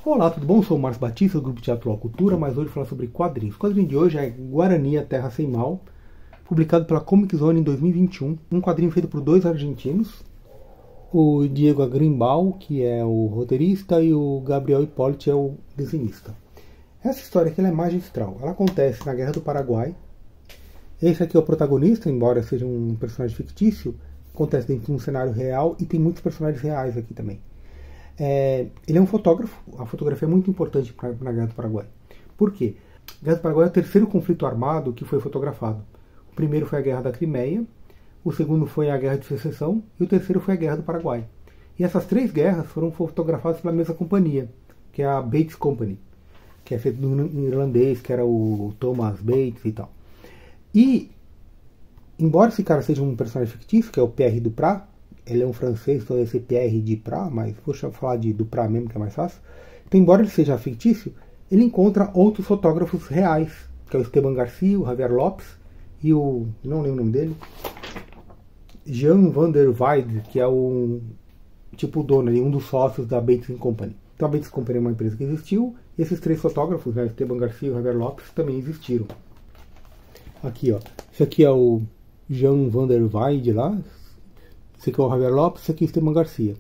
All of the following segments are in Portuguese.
Olá, tudo bom? Sou o Márcio Batista, do Grupo Teatro Cultura, mas hoje vou falar sobre quadrinhos. O quadrinho de hoje é Guarani, A Terra Sem Mal, publicado pela Comic Zone em 2021. Um quadrinho feito por dois argentinos, o Diego Agrimbal, que é o roteirista, e o Gabriel Hipólito, é o desenhista. Essa história aqui ela é magistral. Ela acontece na Guerra do Paraguai. Esse aqui é o protagonista, embora seja um personagem fictício, acontece dentro de um cenário real e tem muitos personagens reais aqui também. Ele é um fotógrafo, a fotografia é muito importante na Guerra do Paraguai. Por quê? A Guerra do Paraguai é o terceiro conflito armado que foi fotografado. O primeiro foi a Guerra da Crimeia, o segundo foi a Guerra de Secessão e o terceiro foi a Guerra do Paraguai. E essas três guerras foram fotografadas pela mesma companhia, que é a Bates Company, que é feito em irlandês, que era o Thomas Bates e tal. E, embora esse cara seja um personagem fictício, que é o Pierre Duprat, ele é um francês, então deve ser Pierre Duprat, mas vou falar de Duprat mesmo, que é mais fácil. Então, embora ele seja fictício, ele encontra outros fotógrafos reais, que é o Esteban Garcia, o Javier Lopes e o... não lembro o nome dele. Jean van der Weide, que é o tipo dono, um dos sócios da Bates Company. Então a Bates Company é uma empresa que existiu, e esses três fotógrafos, né, Esteban Garcia e o Javier Lopes, também existiram. Aqui, ó. Esse aqui é o Jean van der Weide lá. Esse aqui é o Javier Lopes, esse aqui é o Esteban Garcia.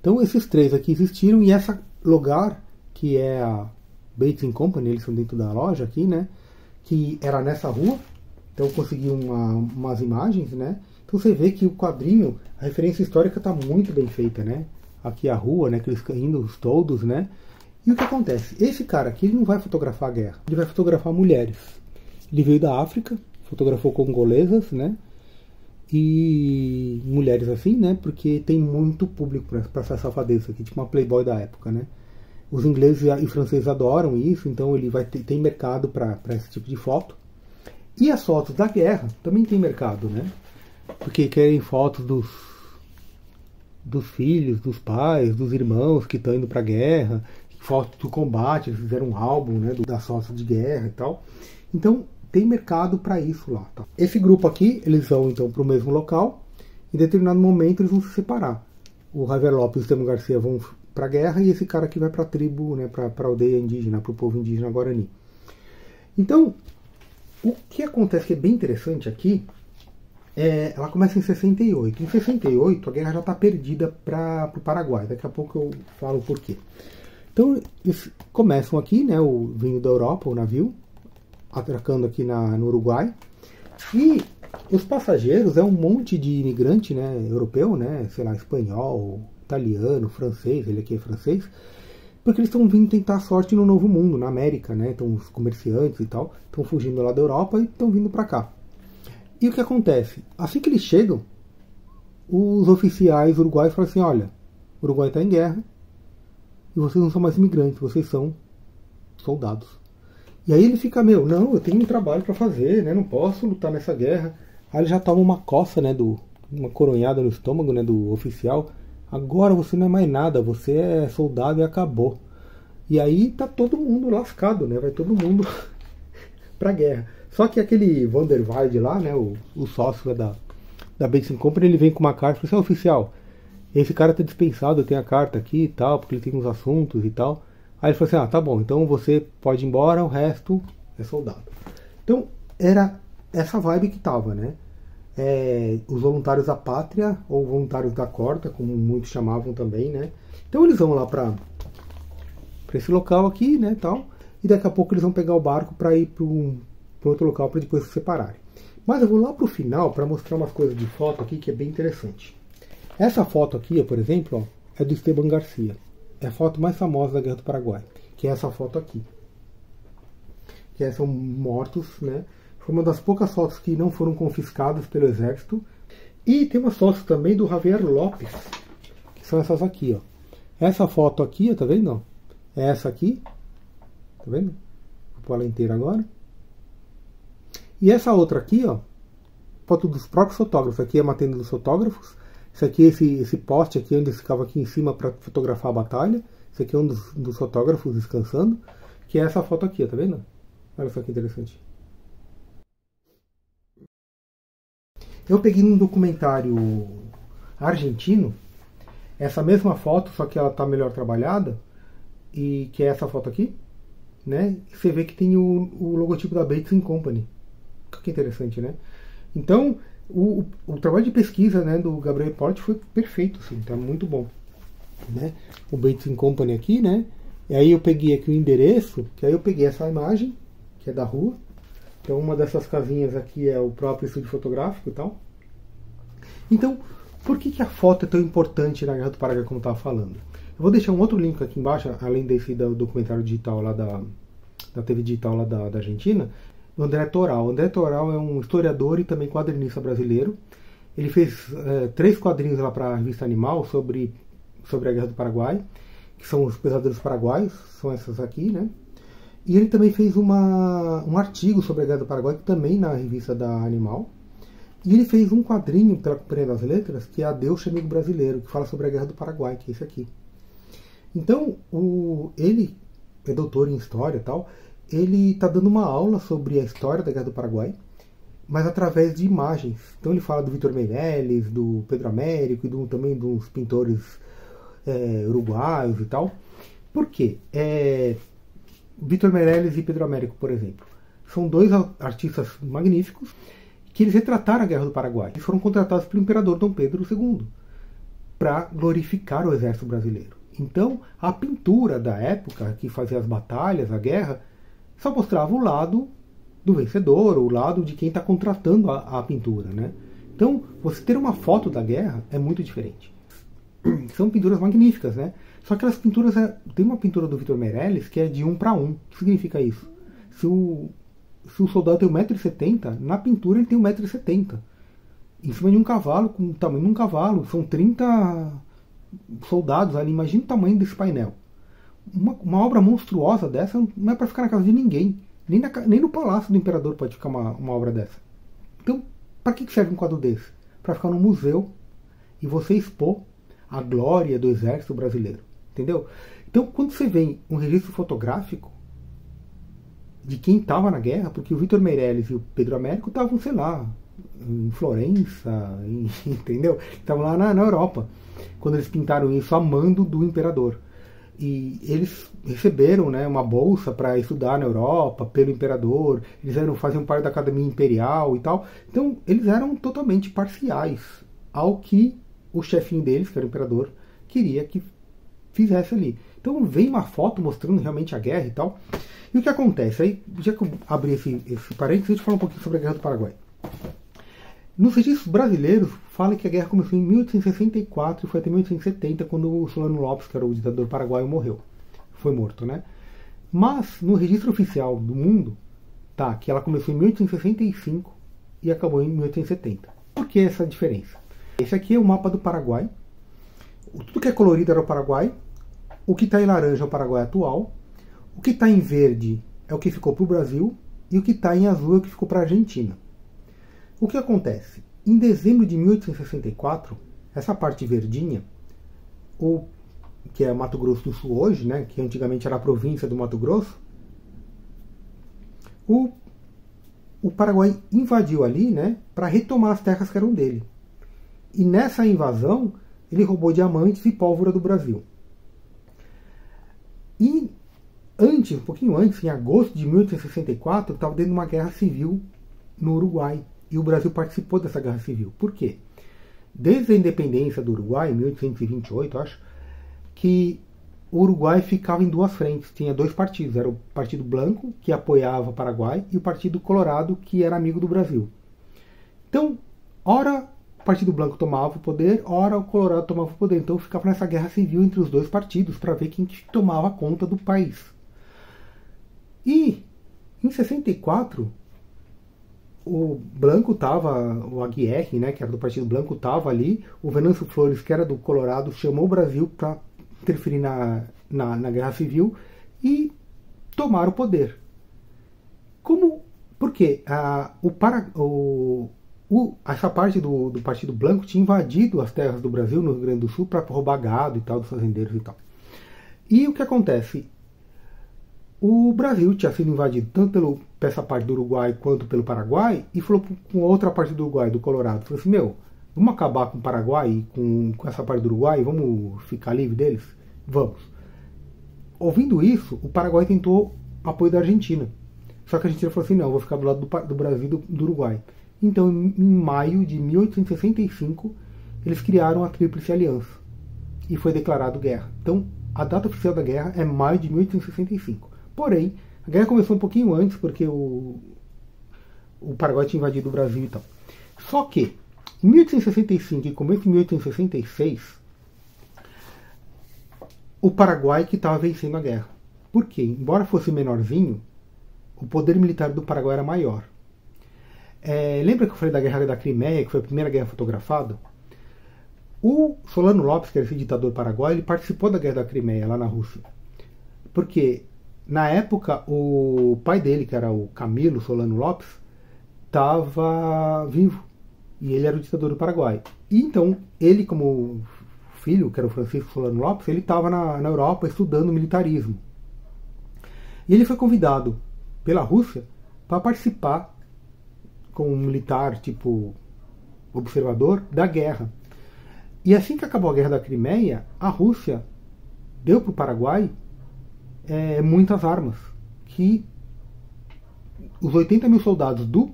Então esses três aqui existiram, e esse lugar, que é a Bates Company, eles são dentro da loja aqui, né? Que era nessa rua. Então eu consegui umas imagens, né? Então você vê que o quadrinho, a referência histórica está muito bem feita, né? Aqui a rua, né? Aqueles indo todos, né? E o que acontece? Esse cara aqui, ele não vai fotografar a guerra, ele vai fotografar mulheres. Ele veio da África, fotografou congolesas, né? E mulheres assim, né? Porque tem muito público para essa safadeza aqui, tipo uma Playboy da época, né? Os ingleses e franceses adoram isso, então ele vai ter mercado para esse tipo de foto. E as fotos da guerra também tem mercado, né? Porque querem fotos dos filhos, dos pais, dos irmãos que estão indo para a guerra, fotos do combate, eles fizeram um álbum, né, das fotos de guerra e tal. Então tem mercado para isso lá. Tá? Esse grupo aqui, eles vão então para o mesmo local. Em determinado momento eles vão se separar. O Javier Lopes e o Esteban Garcia vão para a guerra, e esse cara aqui vai para a tribo, né, para a aldeia indígena, para o povo indígena Guarani. Então, o que acontece que é bem interessante aqui, ela começa em 68. Em 68 a guerra já está perdida para o Paraguai. Daqui a pouco eu falo o porquê. Então eles começam aqui, né, vindo da Europa, o navio, atracando aqui no Uruguai, e os passageiros é um monte de imigrante, né, europeu, né, sei lá, espanhol, italiano, francês, ele aqui é francês, porque eles estão vindo tentar sorte no Novo Mundo, na América, né, então os comerciantes e tal, estão fugindo lá da Europa e estão vindo para cá. E o que acontece? Assim que eles chegam, os oficiais uruguaios falam assim, olha, o Uruguai está em guerra, e vocês não são mais imigrantes, vocês são soldados. E aí ele fica, não, eu tenho um trabalho para fazer, né? Não posso lutar nessa guerra. Aí ele já toma uma coça, né? Uma coronhada no estômago, né? Do oficial. Agora você não é mais nada, você é soldado e acabou. E aí tá todo mundo lascado, né? Vai todo mundo pra guerra. Só que aquele Van der Weide lá, né? O sócio da Bates Company, ele vem com uma carta e fala assim, oficial, esse cara tá dispensado, eu tenho a carta aqui e tal, porque ele tem uns assuntos e tal. Aí ele falou assim, tá bom, então você pode ir embora, o resto é soldado. Então era essa vibe que tava, né? Os voluntários da pátria, ou voluntários da corda, como muitos chamavam também, né? Então eles vão lá para esse local aqui, né, tal, e daqui a pouco eles vão pegar o barco para ir para outro local para depois se separarem. Mas eu vou lá pro final para mostrar umas coisas de foto aqui que é bem interessante. Essa foto aqui, por exemplo, é do Esteban Garcia. É a foto mais famosa da Guerra do Paraguai, que é essa foto aqui. Que são mortos, né? Foi uma das poucas fotos que não foram confiscadas pelo exército. E tem umas fotos também do Javier Lopes, que são essas aqui, ó. Essa foto aqui, ó, tá vendo? É essa aqui, tá vendo? Vou pôr ela inteira agora. E essa outra aqui, ó, foto dos próprios fotógrafos. Aqui é uma tenda dos fotógrafos. Isso aqui, esse poste aqui, onde eles ficavam aqui em cima para fotografar a batalha. Esse aqui é um dos fotógrafos descansando. Que é essa foto aqui, tá vendo? Olha só que interessante. Eu peguei num documentário argentino essa mesma foto, só que ela está melhor trabalhada. e que é essa foto aqui, né? Você vê que tem o logotipo da Bates Company. Que interessante, né? Então, o trabalho de pesquisa, né, do Gabriel Porte foi perfeito, assim, tá muito bom, né? O Bates Company aqui, né? E aí eu peguei aqui o endereço, que aí eu peguei essa imagem, que é da rua. Então uma dessas casinhas aqui é o próprio estúdio fotográfico e tal. Então, por que a foto é tão importante na Guerra do Paraguai, como eu estava falando? Eu vou deixar um outro link aqui embaixo, além desse do documentário digital lá da TV digital lá da Argentina, do André Toral. O André Toral é um historiador e também quadrinista brasileiro. Ele fez 3 quadrinhos lá para a revista Animal sobre a Guerra do Paraguai, que são os Pesadelos Paraguaios, são essas aqui, né? E ele também fez um artigo sobre a Guerra do Paraguai, também na revista da Animal. E ele fez um quadrinho pela Companhia das Letras, que é Adeus, Amigo Brasileiro, que fala sobre a Guerra do Paraguai, que é esse aqui. Então, ele é doutor em História e tal, ele está dando uma aula sobre a história da Guerra do Paraguai, mas através de imagens. Então ele fala do Vitor Meirelles, do Pedro Américo e também dos pintores uruguaios e tal. Por quê? Vitor Meirelles e Pedro Américo, por exemplo, são 2 artistas magníficos que eles retrataram a Guerra do Paraguai. Eles foram contratados pelo imperador Dom Pedro II para glorificar o exército brasileiro. Então, a pintura da época, que fazia as batalhas, a guerra, só mostrava o lado do vencedor, o lado de quem está contratando a pintura, né? Então, você ter uma foto da guerra é muito diferente. São pinturas magníficas, né? Só que aquelas pinturas... Tem uma pintura do Vitor Meirelles que é de 1 para 1. O que significa isso? Se o soldado tem 1,70 m, na pintura ele tem 1,70 m. Em cima de um cavalo, com o tamanho de um cavalo. São 30 soldados ali. Imagina o tamanho desse painel. Uma obra monstruosa dessa não é para ficar na casa de ninguém. Nem no palácio do imperador pode ficar uma obra dessa. Então, para que serve um quadro desse? Para ficar no museu e você expor a glória do exército brasileiro. Entendeu? Então, quando você vê um registro fotográfico de quem estava na guerra, porque o Vitor Meirelles e o Pedro Américo estavam, sei lá, em Florença, entendeu? Estavam lá na Europa, quando eles pintaram isso a mando do imperador. E eles receberam, né, uma bolsa para estudar na Europa pelo imperador, eles faziam parte da Academia Imperial e tal. Então, eles eram totalmente parciais ao que o chefinho deles, que era o imperador, queria que fizesse ali. Então vem uma foto mostrando realmente a guerra e tal. E o que acontece? Aí, já que eu abri esse parênteses, deixa eu falar um pouquinho sobre a Guerra do Paraguai. Nos registros brasileiros, fala que a guerra começou em 1864 e foi até 1870, quando o Solano Lopes, que era o ditador paraguaio, morreu. Foi morto, né? Mas, no registro oficial do mundo, tá, que ela começou em 1865 e acabou em 1870. Por que essa diferença? Esse aqui é o mapa do Paraguai. Tudo que é colorido era o Paraguai. O que está em laranja é o Paraguai atual. O que está em verde é o que ficou para o Brasil. E o que está em azul é o que ficou para a Argentina. O que acontece? Em dezembro de 1864, essa parte verdinha, que é Mato Grosso do Sul hoje, né, que antigamente era a província do Mato Grosso, o Paraguai invadiu ali, né, para retomar as terras que eram dele. E nessa invasão, ele roubou diamantes e pólvora do Brasil. E antes, um pouquinho antes, em agosto de 1864, estava dentro de uma guerra civil no Uruguai. E o Brasil participou dessa guerra civil. Por quê? Desde a independência do Uruguai, em 1828, acho, que o Uruguai ficava em 2 frentes. Tinha 2 partidos. Era o Partido Branco, que apoiava o Paraguai, e o Partido Colorado, que era amigo do Brasil. Então, ora o Partido Branco tomava o poder, ora o Colorado tomava o poder. Então ficava nessa guerra civil entre os 2 partidos, para ver quem tomava conta do país. E, em 64... o Branco estava, o Aguirre, né, que era do Partido Branco, estava ali. O Venâncio Flores, que era do Colorado, chamou o Brasil para interferir na Guerra Civil e tomar o poder. Porque essa parte do Partido Branco tinha invadido as terras do Brasil, no Rio Grande do Sul, para roubar gado e tal, dos fazendeiros e tal. E o que acontece? O Brasil tinha sido invadido tanto por essa parte do Uruguai quanto pelo Paraguai, e falou com outra parte do Uruguai, do Colorado, falou assim, vamos acabar com o Paraguai e com essa parte do Uruguai, vamos ficar livre deles? Vamos. ouvindo isso, o Paraguai tentou apoio da Argentina. Só que a Argentina falou assim, não, eu vou ficar do lado do Brasil e do Uruguai. Então, em maio de 1865, eles criaram a Tríplice Aliança. E foi declarado guerra. Então, a data oficial da guerra é maio de 1865. Porém, a guerra começou um pouquinho antes, porque o Paraguai tinha invadido o Brasil e tal. Só que, em 1865 e começo de 1866, o Paraguai que estava vencendo a guerra. Por quê? Embora fosse menorzinho, o poder militar do Paraguai era maior. Lembra que eu falei da Guerra da Crimeia, que foi a primeira guerra fotografada? O Solano Lopes, que era esse ditador paraguaio, ele participou da Guerra da Crimeia, lá na Rússia. Porque, na época, o pai dele, que era o Camilo Solano Lopes, estava vivo. E ele era o ditador do Paraguai. E então, ele, como filho, que era o Francisco Solano Lopes, ele estava na Europa estudando militarismo. E ele foi convidado pela Rússia para participar como um militar, tipo observador, da guerra. E assim que acabou a Guerra da Crimeia, a Rússia deu para o Paraguai muitas armas. Que os 80 mil soldados do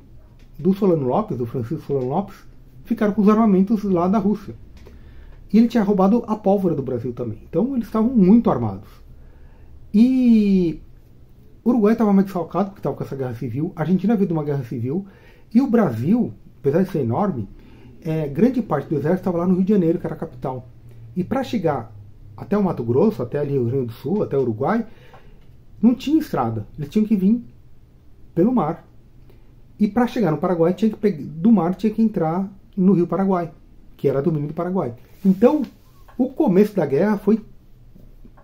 Solano Lopes, do Francisco Solano Lopes, ficaram com os armamentos lá da Rússia. E ele tinha roubado a pólvora do Brasil também. Então eles estavam muito armados. E o Uruguai estava mais desfalcado, porque estava com essa guerra civil. A Argentina veio de uma guerra civil. E o Brasil, apesar de ser enorme, grande parte do exército estava lá no Rio de Janeiro, que era a capital. E para chegar até o Mato Grosso, até ali o Rio Grande do Sul, até o Uruguai, não tinha estrada. Eles tinham que vir pelo mar. E para chegar no Paraguai, do mar tinha que entrar no Rio Paraguai, que era domínio do Paraguai. Então, o começo da guerra foi...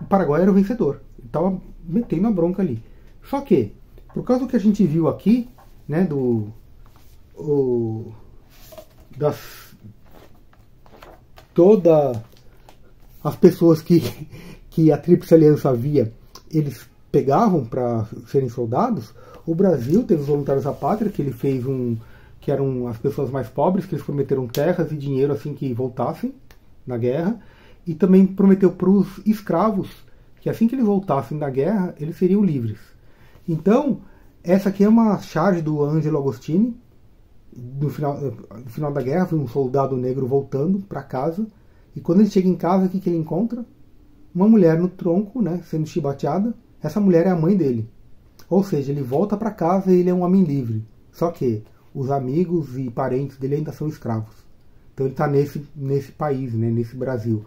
O Paraguai era o vencedor. Ele estava metendo a bronca ali. Só que, por causa do que a gente viu aqui, né, todas as pessoas que a Tríplice Aliança havia, eles pegavam para serem soldados. O Brasil teve os Voluntários da Pátria, que ele fez que eram as pessoas mais pobres, que eles prometeram terras e dinheiro assim que voltassem na guerra, e também prometeu para os escravos que assim que eles voltassem da guerra, eles seriam livres. Então, essa aqui é uma charge do Ângelo Agostini, no final da guerra, foi um soldado negro voltando para casa, e quando ele chega em casa, o que ele encontra? Uma mulher no tronco, né, sendo chibateada. Essa mulher é a mãe dele. Ou seja, ele volta para casa e ele é um homem livre. Só que os amigos e parentes dele ainda são escravos. Então ele está nesse país, né, nesse Brasil.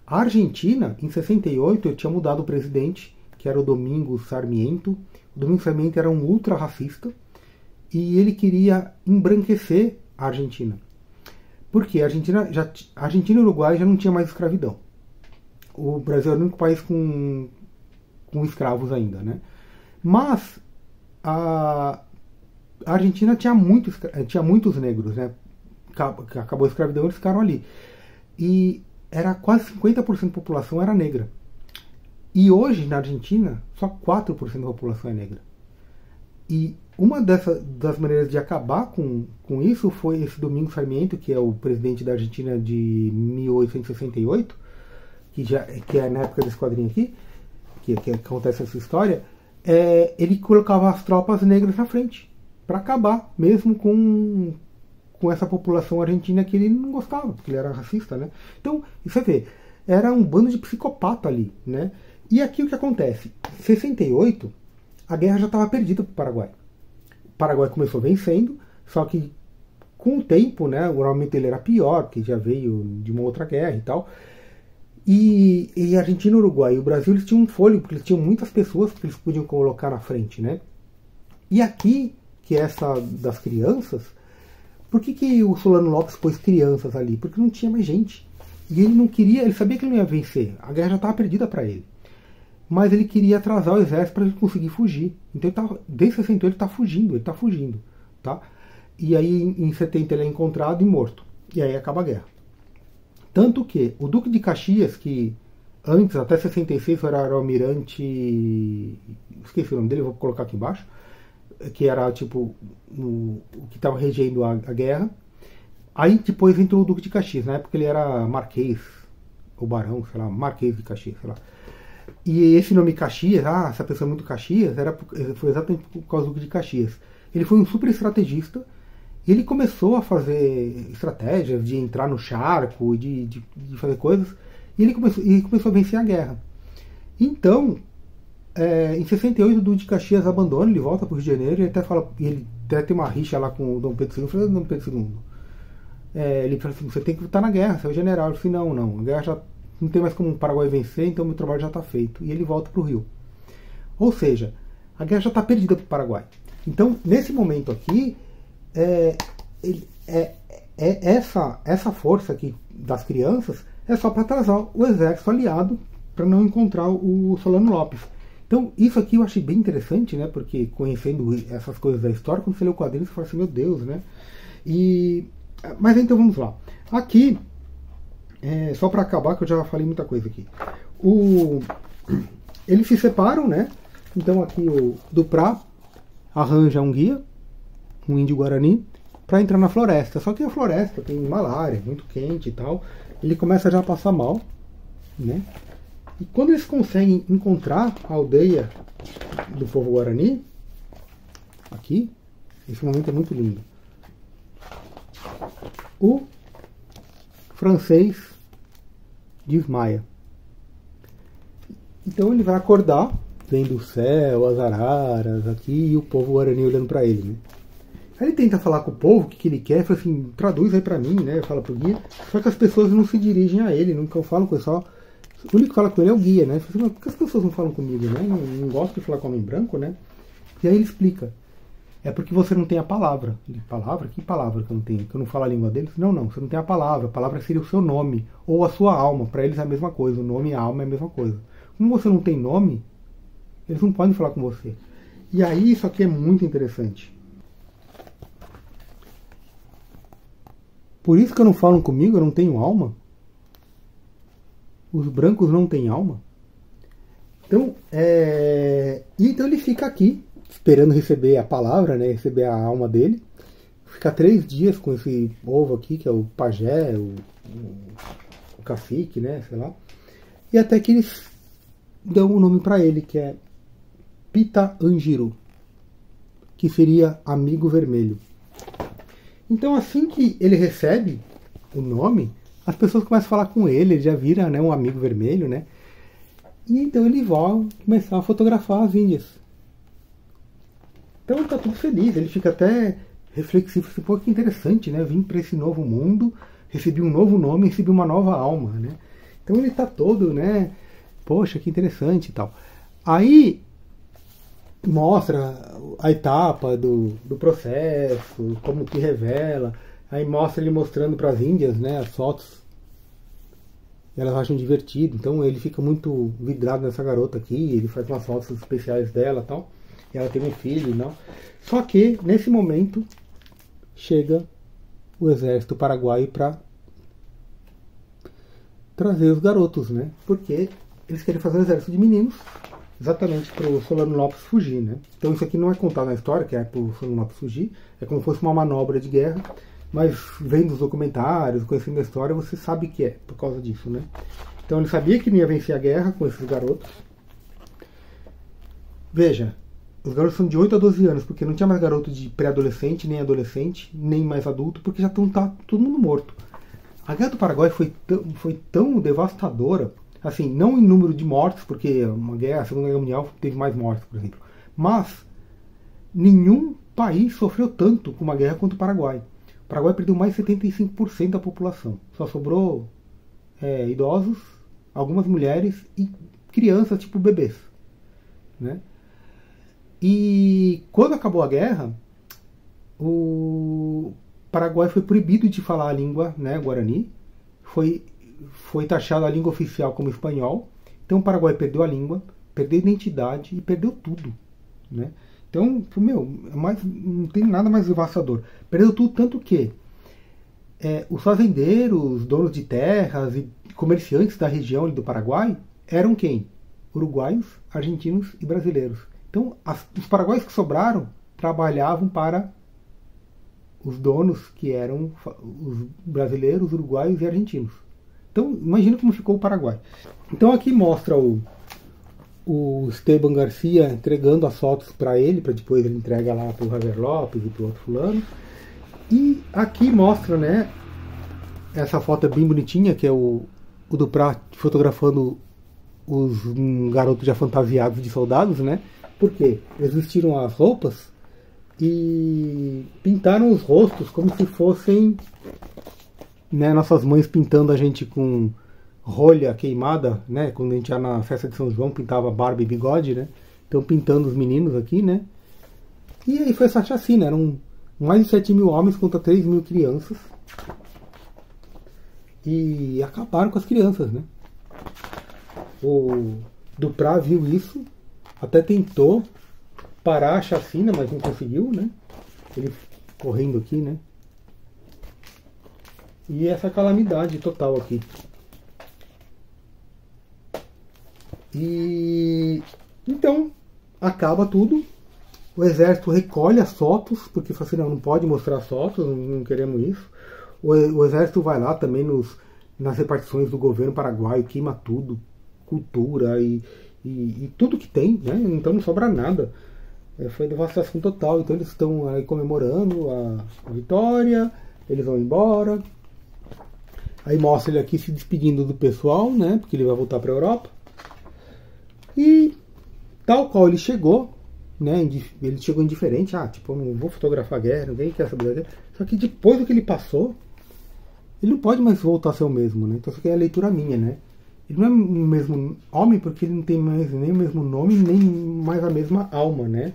A Argentina, em 68, tinha mudado o presidente, que era o Domingos Sarmiento. O Domingos Sarmiento era um ultra-racista e ele queria embranquecer a Argentina. Porque a Argentina e o Uruguai já não tinha mais escravidão. O Brasil era o único país com escravos ainda, né? Mas a Argentina tinha muitos negros, né? Acabou a escravidão, eles ficaram ali. E era quase 50% da população era negra. E hoje, na Argentina, só 4% da população é negra. E uma das maneiras de acabar com isso foi esse Domingos Sarmiento, que é o presidente da Argentina de 1868, que é na época desse quadrinho aqui, que acontece essa história. Ele colocava as tropas negras na frente, para acabar mesmo com essa população argentina que ele não gostava, porque ele era racista, né? Então, você vê, era um bando de psicopata ali, né? E aqui o que acontece? Em 68, a guerra já estava perdida para o Paraguai. O Paraguai começou vencendo, só que com o tempo, né, o armamento dele era pior, que já veio de uma outra guerra e tal. E a Argentina, o Uruguai e o Brasil, eles tinham um fôlego, porque eles tinham muitas pessoas que eles podiam colocar na frente, né? E aqui, que é essa das crianças, por que o Solano Lopes pôs crianças ali? Porque não tinha mais gente. E ele não queria, ele sabia que ele não ia vencer. A guerra já estava perdida para ele. Mas ele queria atrasar o exército para ele conseguir fugir. Então, desde 68 ele está fugindo. Tá? E aí, em 70, ele é encontrado e morto. E aí acaba a guerra. Tanto que o Duque de Caxias, que antes, até 66, era o almirante... Esqueci o nome dele, vou colocar aqui embaixo. Que era, tipo, o que estava regendo a guerra. Aí, depois, entrou o Duque de Caxias. Na época, ele era marquês, ou barão, sei lá, marquês de Caxias, sei lá. E esse nome Caxias, essa pessoa é muito Caxias, foi exatamente por causa do Duque de Caxias. Ele foi um super estrategista. E ele começou a fazer estratégias de entrar no charco, de fazer coisas. E ele começou a vencer a guerra. Então, em 68, o Duque de Caxias abandona, ele volta para o Rio de Janeiro. Ele até tem uma rixa lá com o Dom Pedro II. Eu falei, Dom Pedro II, ele falou assim, você tem que lutar na guerra, você é o general. Eu falei, não, a guerra já não tem mais como o Paraguai vencer, então meu trabalho já está feito. E ele volta para o Rio. Ou seja, a guerra já está perdida para o Paraguai. Então, nesse momento aqui, essa força aqui das crianças é só para atrasar o exército aliado para não encontrar o Solano Lopes. Então, isso aqui eu achei bem interessante, né? Porque conhecendo essas coisas da história, quando você lê o quadrinho, você fala assim, meu Deus, né? Mas então vamos lá. Aqui, só para acabar, que eu já falei muita coisa aqui. Eles se separam, né? Então aqui o Duprá arranja um guia, um índio guarani, para entrar na floresta. Só que a floresta tem malária, muito quente e tal. Ele começa já a passar mal, né? E quando eles conseguem encontrar a aldeia do povo guarani, aqui, esse momento é muito lindo. O francês desmaia. Então ele vai acordar, vendo o céu, as araras aqui, e o povo guarani olhando para ele, né? Aí ele tenta falar com o povo o que ele quer, fala assim, traduz aí pra mim, né? Fala pro guia. Só que as pessoas não se dirigem a ele, nunca falam com ele, só. O único que fala com ele é o guia, né? Fala assim, mas por que as pessoas não falam comigo, né? Não gosto de falar com homem branco, né? E aí ele explica. É porque você não tem a palavra. Ele, palavra? Que palavra que eu não tenho? Que eu não falo a língua deles? Não, você não tem a palavra. A palavra seria o seu nome, ou a sua alma. Pra eles é a mesma coisa. O nome e a alma é a mesma coisa. Como você não tem nome, eles não podem falar com você. E aí isso aqui é muito interessante. Por isso que não falam comigo, eu não tenho alma. Os brancos não têm alma. Então, então ele fica aqui, esperando receber a palavra, né, receber a alma dele. Fica 3 dias com esse povo aqui, que é o pajé, o cacique, né, sei lá. E até que eles dão um nome para ele, que é Pita Angiru, que seria Amigo Vermelho. Então, assim que ele recebe o nome, as pessoas começam a falar com ele já vira, né, um amigo vermelho, né? E então ele vai começar a fotografar as índias. Então ele está tudo feliz, ele fica até reflexivo, assim, pô, que interessante, né? Vim para esse novo mundo, recebi um novo nome, recebi uma nova alma, né? Então ele está todo, né? Poxa, que interessante e tal. Aí mostra a etapa do processo, como que revela, aí mostra ele mostrando para as índias, né, as fotos, elas acham divertido, então ele fica muito vidrado nessa garota aqui, ele faz umas fotos especiais dela e tal, e ela tem um filho e não. Só que nesse momento chega o exército paraguaio para trazer os garotos, né, porque eles querem fazer um exército de meninos, exatamente para o Solano Lopes fugir, né? Então isso aqui não é contado na história, que é para o Solano Lopes fugir, é como se fosse uma manobra de guerra, mas vendo os documentários, conhecendo a história, você sabe que é por causa disso, né? Então ele sabia que não ia vencer a guerra com esses garotos. Veja, os garotos são de 8 a 12 anos, porque não tinha mais garoto de pré-adolescente, nem adolescente, nem mais adulto, porque já tá todo mundo morto. A Guerra do Paraguai foi tão devastadora, assim, não em número de mortes, porque a Segunda Guerra Mundial teve mais mortes, por exemplo, mas nenhum país sofreu tanto com uma guerra quanto o Paraguai. O Paraguai perdeu mais de 75% da população. Só sobrou idosos, algumas mulheres e crianças, tipo bebês, né? E quando acabou a guerra, o Paraguai foi proibido de falar a língua, né, guarani. Foi taxada a língua oficial como espanhol. Então o Paraguai perdeu a língua, perdeu a identidade e perdeu tudo, né? Então, não tem nada mais devastador. Perdeu tudo, tanto que os fazendeiros, donos de terras e comerciantes da região do Paraguai eram quem? Uruguaios, argentinos e brasileiros. Então, os paraguaios que sobraram trabalhavam para os donos, que eram os brasileiros, uruguaios e argentinos. Então, imagina como ficou o Paraguai. Então aqui mostra o o Esteban Garcia entregando as fotos para ele, para depois ele entrega lá para o Javier Lopes e para o outro fulano. E aqui mostra, né, essa foto é bem bonitinha, que é o Duprat fotografando os garotos já fantasiados de soldados, né? Por quê? Eles vestiram as roupas e pintaram os rostos como se fossem, né, nossas mães pintando a gente com rolha queimada, né? Quando a gente ia na festa de São João, pintava barba e bigode, né? Então pintando os meninos aqui, né? E aí foi essa chacina, eram mais de 7 mil homens contra 3 mil crianças. E acabaram com as crianças, né? O Duprat viu isso, até tentou parar a chacina, mas não conseguiu, né? Ele correndo aqui, né? E essa calamidade total aqui. E então acaba tudo. O exército recolhe as fotos, porque fala assim, não pode mostrar as fotos, não queremos isso. O exército vai lá também nas repartições do governo paraguaio, queima tudo, cultura e tudo que tem, né? Então não sobra nada. Foi devastação total. Então eles estão aí comemorando a vitória, eles vão embora. Aí mostra ele aqui se despedindo do pessoal, né? Porque ele vai voltar para a Europa. E tal qual ele chegou, né? Ele chegou indiferente, tipo, eu não vou fotografar a guerra, ninguém quer saber da guerra. Só que depois do que ele passou, ele não pode mais voltar a ser o mesmo, né? Então isso aqui é a leitura minha, né? Ele não é o mesmo homem porque ele não tem mais nem o mesmo nome, nem mais a mesma alma, né?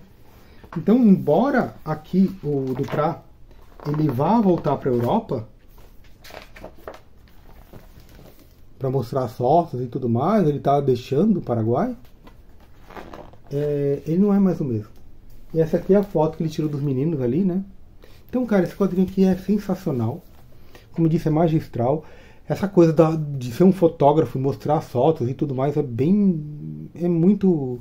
Então, embora aqui o Duprat ele vá voltar para a Europa para mostrar as fotos e tudo mais, ele está deixando o Paraguai, ele não é mais o mesmo. E essa aqui é a foto que ele tirou dos meninos ali, né? Então, cara, esse quadrinho aqui é sensacional. Como eu disse, é magistral. Essa coisa de ser um fotógrafo e mostrar as fotos e tudo mais é muito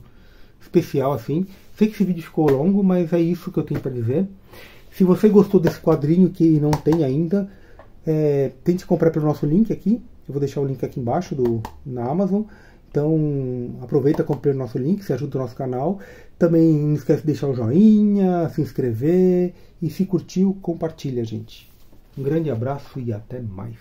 especial, assim. Sei que esse vídeo ficou longo, mas é isso que eu tenho para dizer. Se você gostou desse quadrinho que não tem ainda, tente comprar pelo nosso link aqui. Eu vou deixar o link aqui embaixo na Amazon. Então aproveita e compre o nosso link, se ajuda o nosso canal. Também não esquece de deixar o joinha, se inscrever e se curtiu, compartilha, gente. Um grande abraço e até mais.